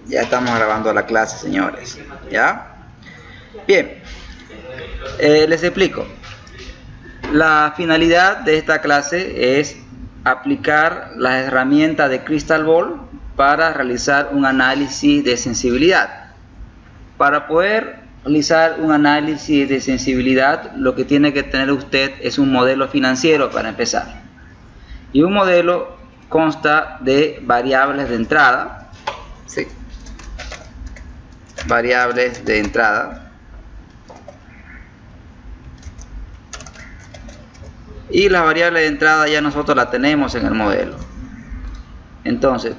Ya estamos grabando la clase, señores. ¿Ya? Bien. Les explico. La finalidad de esta clase es aplicar las herramientas de Crystal Ball para realizar un análisis de sensibilidad. Para poder realizar un análisis de sensibilidad, lo que tiene que tener usted es un modelo financiero para empezar. Y un modelo consta de variables de entrada. Sí. Variables de entrada. Y las variables de entrada ya nosotros las tenemos en el modelo. Entonces,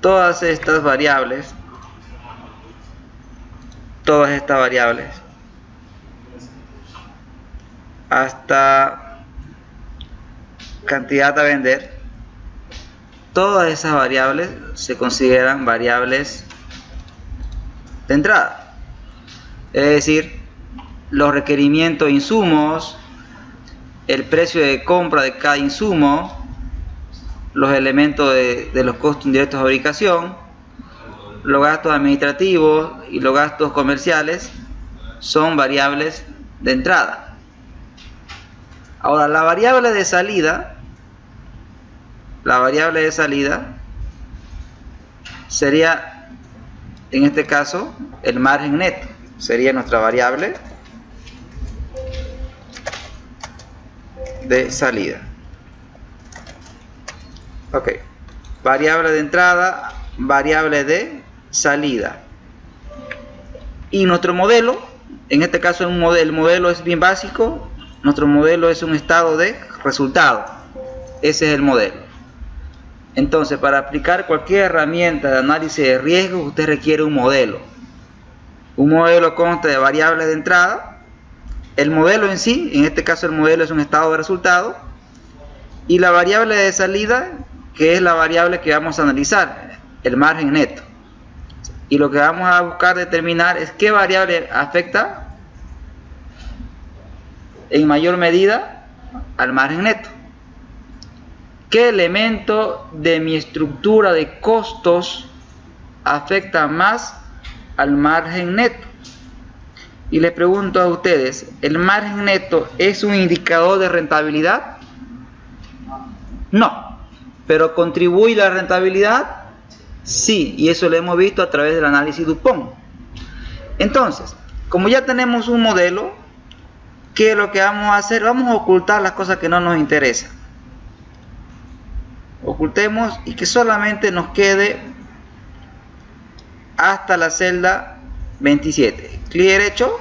todas estas variables, hasta cantidad a vender, todas esas variables se consideran variables de entrada. Es decir, los requerimientos de insumos, el precio de compra de cada insumo, los elementos de los costos indirectos de fabricación, los gastos administrativos y los gastos comerciales son variables de entrada. Ahora, la variable de salida sería, en este caso, el margen neto. Sería nuestra variable de salida. Ok. Variable de entrada, variable de salida. Y nuestro modelo, en este caso el modelo es bien básico. Nuestro modelo es un estado de resultado. Ese es el modelo. Entonces, para aplicar cualquier herramienta de análisis de riesgo, usted requiere un modelo. Un modelo consta de variables de entrada. El modelo en sí, en este caso el modelo es un estado de resultado, y la variable de salida, que es la variable que vamos a analizar, el margen neto. Y lo que vamos a buscar determinar es qué variable afecta en mayor medida al margen neto. ¿Qué elemento de mi estructura de costos afecta más al margen neto? Y les pregunto a ustedes, ¿el margen neto es un indicador de rentabilidad? No. ¿Pero contribuye a la rentabilidad? Sí, y eso lo hemos visto a través del análisis Dupont. Entonces, como ya tenemos un modelo, ¿qué es lo que vamos a hacer? Vamos a ocultar las cosas que no nos interesan. Ocultemos y que solamente nos quede hasta la celda 27. Clic derecho,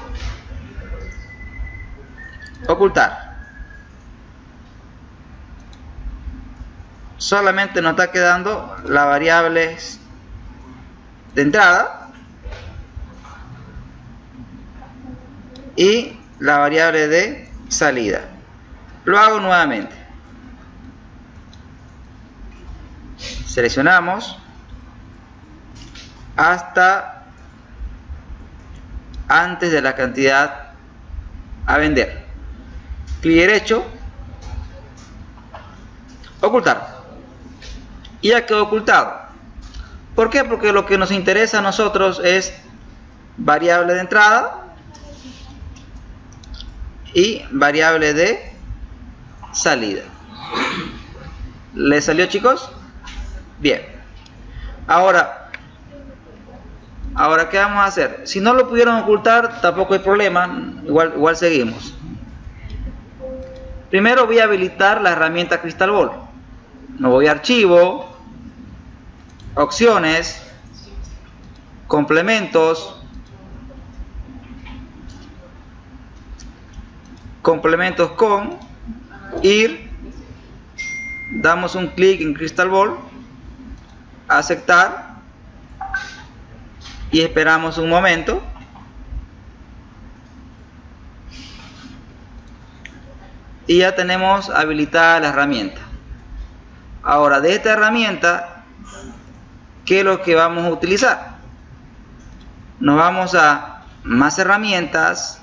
ocultar. Solamente nos está quedando las variables de entrada y la variable de salida. Lo hago nuevamente. Seleccionamos hasta antes de la cantidad a vender. Clic derecho, ocultar. Y ya quedó ocultado. ¿Por qué? Porque lo que nos interesa a nosotros es variable de entrada y variable de salida. ¿Les salió, chicos? Bien. Ahora, ¿qué vamos a hacer? Si no lo pudieron ocultar, tampoco hay problema. Igual seguimos. Primero voy a habilitar la herramienta Crystal Ball. Me voy a archivo, opciones, complementos, con, ir, damos un clic en Crystal Ball, aceptar y esperamos un momento. Y ya tenemos habilitada la herramienta. Ahora, de esta herramienta, ¿qué es lo que vamos a utilizar? Nos vamos a más herramientas,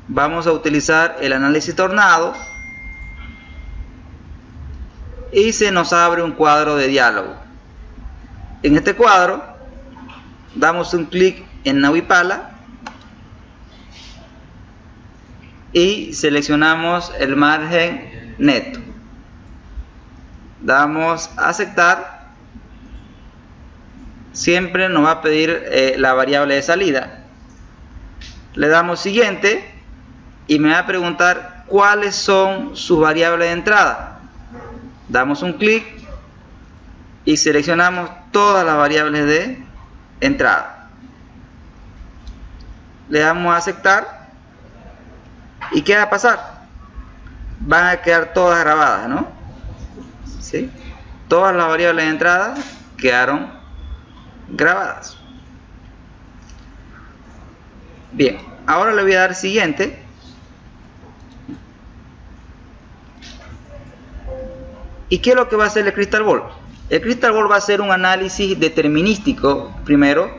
vamos a utilizar el análisis tornado y se nos abre un cuadro de diálogo. En este cuadro damos un clic en Navipala y seleccionamos el margen neto. Damos a aceptar. Siempre nos va a pedir la variable de salida. Le damos siguiente y me va a preguntar cuáles son sus variables de entrada. Damos un clic y seleccionamos todas las variables de entrada. Le damos a aceptar. ¿Y qué va a pasar? Van a quedar todas grabadas, ¿no? ¿Sí? Todas las variables de entrada quedaron grabadas. Bien, ahora le voy a dar siguiente. ¿Y qué es lo que va a hacer el Crystal Ball? El Crystal Ball va a hacer un análisis determinístico primero.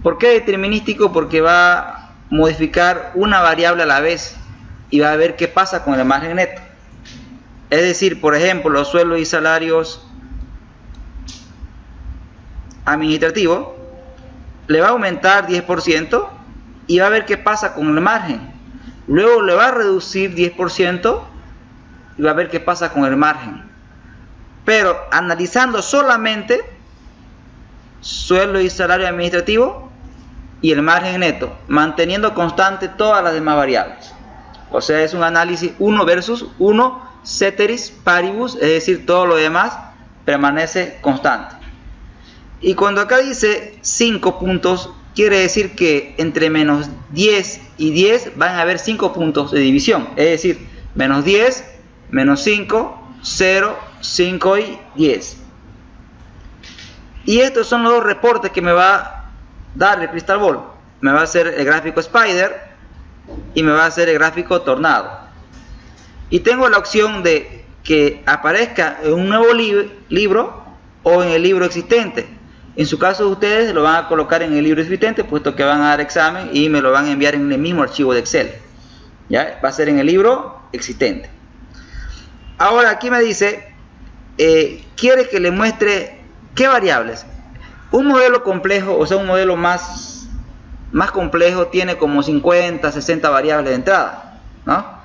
¿Por qué determinístico? Porque va a modificar una variable a la vez y va a ver qué pasa con el margen neto. Es decir, por ejemplo, los sueldos y salarios administrativos le va a aumentar 10% y va a ver qué pasa con el margen. Luego le va a reducir 10% y va a ver qué pasa con el margen. Pero analizando solamente sueldo y salario administrativo y el margen neto, manteniendo constante todas las demás variables. O sea, es un análisis 1 versus 1, ceteris paribus, es decir, todo lo demás permanece constante. Y cuando acá dice 5 puntos, quiere decir que entre menos 10 y 10 van a haber 5 puntos de división. Es decir, menos 10, menos 5, 0, 5 y 10. Y estos son los dos reportes que me va a dar el Crystal Ball. Me va a hacer el gráfico Spider y me va a hacer el gráfico Tornado. Y tengo la opción de que aparezca en un nuevo libro o en el libro existente. En su caso ustedes lo van a colocar en el libro existente, puesto que van a dar examen y me lo van a enviar en el mismo archivo de Excel. ¿Ya? Va a ser en el libro existente. Ahora aquí me dice, quiere que le muestre qué variables. Un modelo complejo, o sea un modelo más complejo, tiene como 50, 60 variables de entrada, ¿no?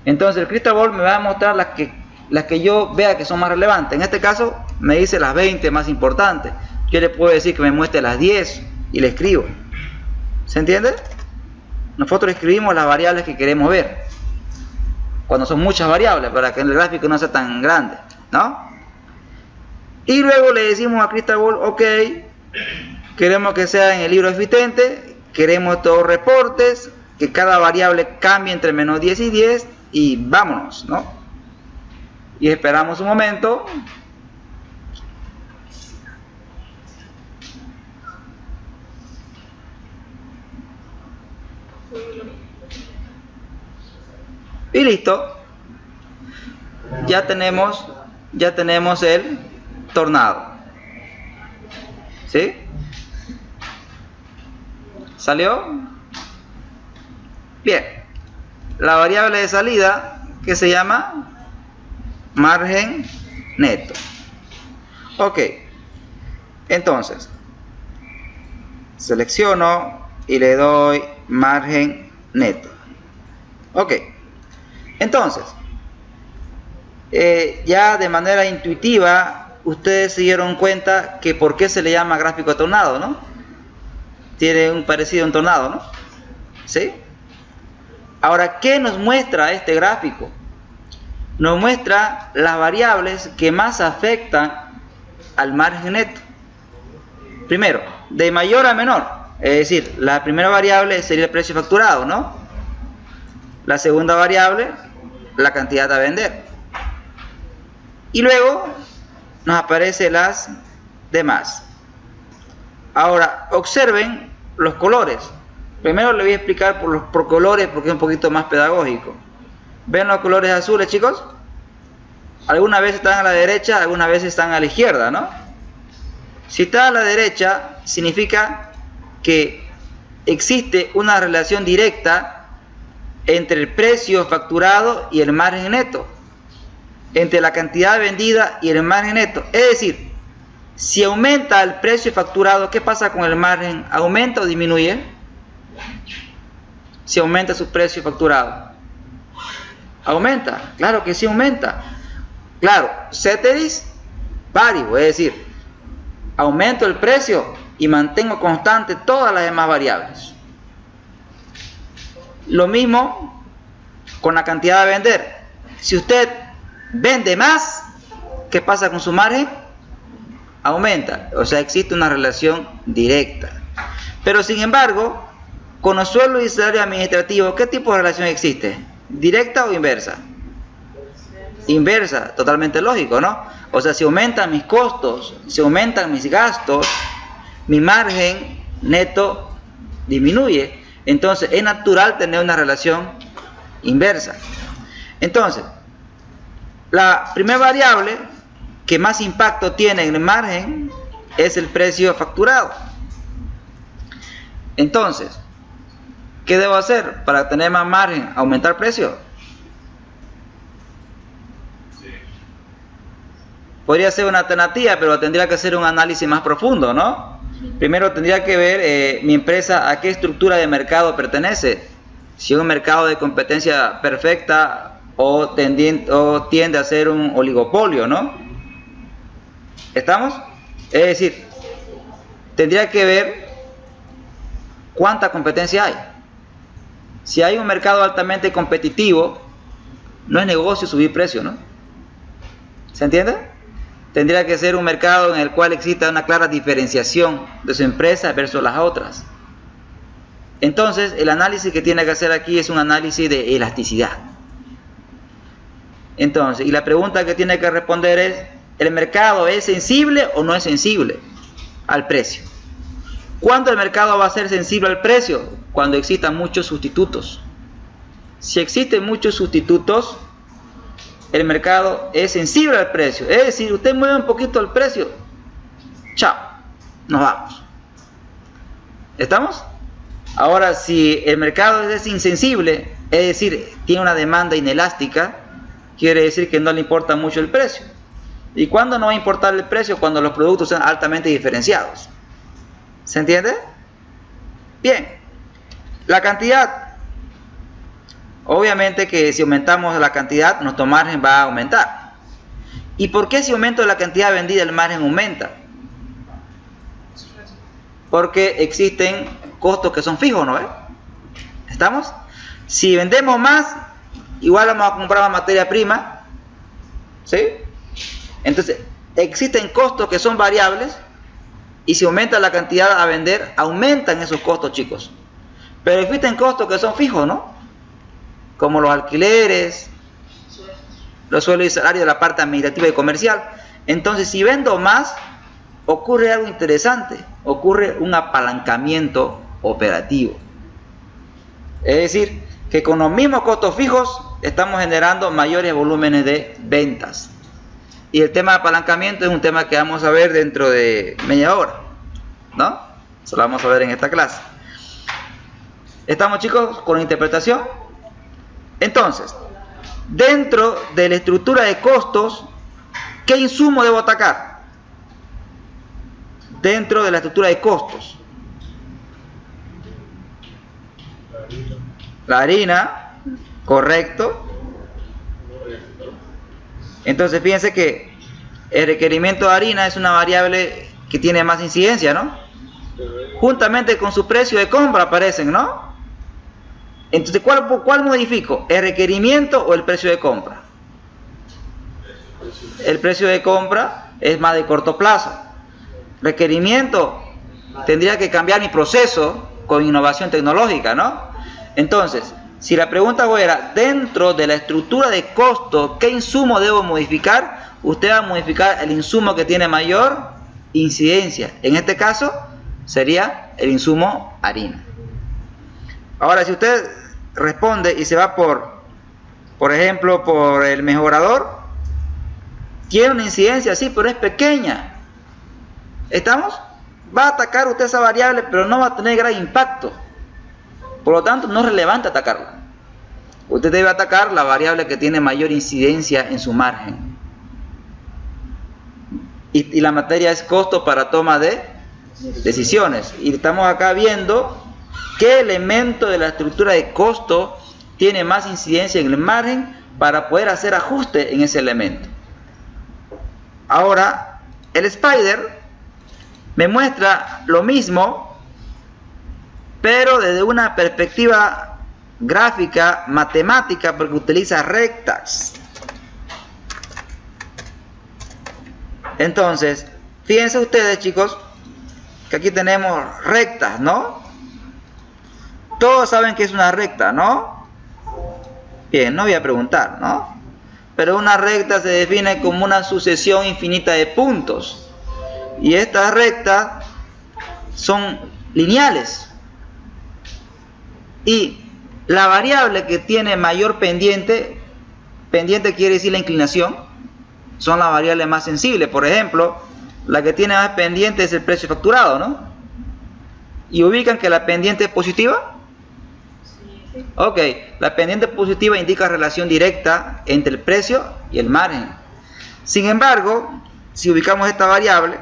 Entonces el Crystal Ball me va a mostrar las que yo vea que son más relevantes. En este caso me dice las 20 más importantes. Yo le puedo decir que me muestre las 10 y le escribo. ¿Se entiende? Nosotros escribimos las variables que queremos ver, cuando son muchas variables, para que el gráfico no sea tan grande, ¿no? Y luego le decimos a Crystal Ball, ok, queremos que sea en el libro existente, queremos todos reportes, que cada variable cambie entre menos 10 y 10 y vámonos, ¿no? Y esperamos un momento. Y listo. Ya tenemos el tornado. ¿Sí? ¿Salió? Bien. La variable de salida, que se llama margen neto. Ok. Entonces, selecciono y le doy margen neto. Ok. Entonces, ya de manera intuitiva, ustedes se dieron cuenta que por qué se le llama gráfico tornado, ¿no? Tiene un parecido a un tornado, ¿no? ¿Sí? Ahora, ¿qué nos muestra este gráfico? Nos muestra las variables que más afectan al margen neto. Primero, de mayor a menor, es decir, la primera variable sería el precio facturado, ¿no? La segunda variable, la cantidad a vender. Y luego nos aparecen las demás. Ahora, observen los colores. Primero les voy a explicar por colores, porque es un poquito más pedagógico. ¿Ven los colores azules, chicos? Algunas veces están a la derecha, algunas veces están a la izquierda, ¿no? Si está a la derecha, significa que existe una relación directa entre el precio facturado y el margen neto. entre la cantidad vendida y el margen neto. Es decir, si aumenta el precio facturado, ¿qué pasa con el margen? ¿Aumenta o disminuye? Si aumenta su precio facturado. ¿Aumenta? Claro que sí aumenta. Claro, ceteris paribus, es decir, aumento el precio y mantengo constante todas las demás variables. Lo mismo con la cantidad de vender. Si usted vende más, ¿qué pasa con su margen? Aumenta. O sea, existe una relación directa. Pero sin embargo, con los sueldos y salarios administrativos, ¿qué tipo de relación existe? ¿Directa o inversa? Inversa, totalmente lógico, ¿no? O sea, si aumentan mis costos, si aumentan mis gastos, mi margen neto disminuye. Entonces, es natural tener una relación inversa. Entonces, la primera variable que más impacto tiene en el margen es el precio facturado. Entonces, ¿qué debo hacer para tener más margen? ¿Aumentar precio? Sí. Podría ser una alternativa, pero tendría que hacer un análisis más profundo, ¿no? Primero tendría que ver mi empresa a qué estructura de mercado pertenece. Si es un mercado de competencia perfecta o tiende a ser un oligopolio, ¿no? ¿Estamos? Es decir, tendría que ver cuánta competencia hay. Si hay un mercado altamente competitivo, no es negocio subir precio, ¿no? ¿Se entiende? Tendría que ser un mercado en el cual exista una clara diferenciación de su empresa versus las otras. Entonces, el análisis que tiene que hacer aquí es un análisis de elasticidad. Entonces, y la pregunta que tiene que responder es, ¿el mercado es sensible o no es sensible al precio? ¿Cuándo el mercado va a ser sensible al precio? Cuando existan muchos sustitutos. Si existen muchos sustitutos, el mercado es sensible al precio. Es decir, usted mueve un poquito el precio, chao, nos vamos. ¿Estamos? Ahora, si el mercado es insensible, es decir, tiene una demanda inelástica, quiere decir que no le importa mucho el precio. ¿Y cuándo no va a importar el precio? Cuando los productos sean altamente diferenciados. ¿Se entiende? Bien, la cantidad. Obviamente que si aumentamos la cantidad, nuestro margen va a aumentar. ¿Y por qué si aumento la cantidad vendida, el margen aumenta? Porque existen costos que son fijos, ¿no? ¿Estamos? Si vendemos más, igual vamos a comprar más materia prima, ¿sí? Entonces, existen costos que son variables y si aumenta la cantidad a vender, aumentan esos costos, chicos. Pero existen costos que son fijos, ¿no? Como los alquileres, los sueldos y salarios de la parte administrativa y comercial. Entonces, si vendo más, ocurre algo interesante, ocurre un apalancamiento operativo. Es decir, que con los mismos costos fijos estamos generando mayores volúmenes de ventas. Y el tema de apalancamiento es un tema que vamos a ver dentro de media hora, ¿no? Eso lo vamos a ver en esta clase. ¿Estamos, chicos, con la interpretación? Entonces, dentro de la estructura de costos, ¿qué insumo debo atacar? Dentro de la estructura de costos. La harina, correcto. Entonces, fíjense que el requerimiento de harina es una variable que tiene más incidencia, ¿no? Juntamente con su precio de compra aparecen, ¿no? Entonces, ¿cuál modifico? ¿El requerimiento o el precio de compra? El precio de compra es más de corto plazo. Requerimiento, tendría que cambiar mi proceso con innovación tecnológica, ¿no? Entonces, si la pregunta fuera, dentro de la estructura de costo, ¿qué insumo debo modificar? Usted va a modificar el insumo que tiene mayor incidencia. En este caso, sería el insumo harina. Ahora, si usted responde y se va por ejemplo, por el mejorador, tiene una incidencia, sí, pero es pequeña. ¿Estamos? Va a atacar usted esa variable, pero no va a tener gran impacto. Por lo tanto, no es relevante atacarla. usted debe atacar la variable que tiene mayor incidencia en su margen. Y la materia es costo para toma de decisiones. Y estamos acá viendo qué elemento de la estructura de costo tiene más incidencia en el margen para poder hacer ajuste en ese elemento. Ahora, el Spider me muestra lo mismo, pero desde una perspectiva gráfica, matemática, porque utiliza rectas. Entonces, fíjense ustedes, chicos, que aquí tenemos rectas, ¿no? Todos saben que es una recta, ¿no? Bien, no voy a preguntar, ¿no? Pero una recta se define como una sucesión infinita de puntos. Y estas rectas son lineales. Y la variable que tiene mayor pendiente, pendiente quiere decir la inclinación, son las variables más sensibles. Por ejemplo, la que tiene más pendiente es el precio facturado, ¿no? ¿Y ubican que la pendiente es positiva? Sí. Ok, la pendiente positiva indica relación directa entre el precio y el margen. Sin embargo, si ubicamos esta variable,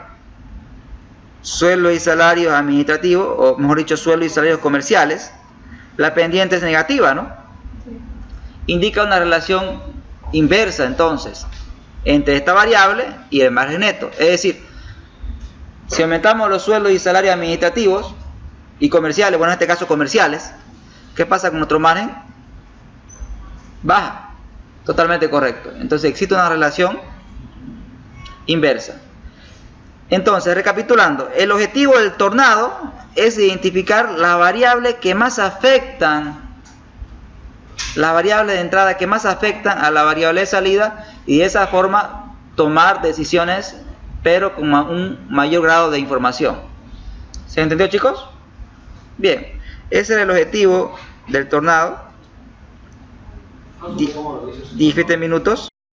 sueldos y salarios administrativos, o mejor dicho, sueldos y salarios comerciales, la pendiente es negativa, ¿no? Sí. Indica una relación inversa, entonces, entre esta variable y el margen neto. Es decir, si aumentamos los sueldos y salarios administrativos y comerciales, bueno, en este caso comerciales, ¿qué pasa con nuestro margen? Baja. Totalmente correcto. Entonces existe una relación inversa. Entonces, recapitulando, el objetivo del tornado es identificar las variables que más afectan, las variables de entrada que más afectan a la variable de salida, y de esa forma tomar decisiones, pero con un mayor grado de información. ¿Se entendió, chicos? Bien, ese era el objetivo del tornado. 17 minutos.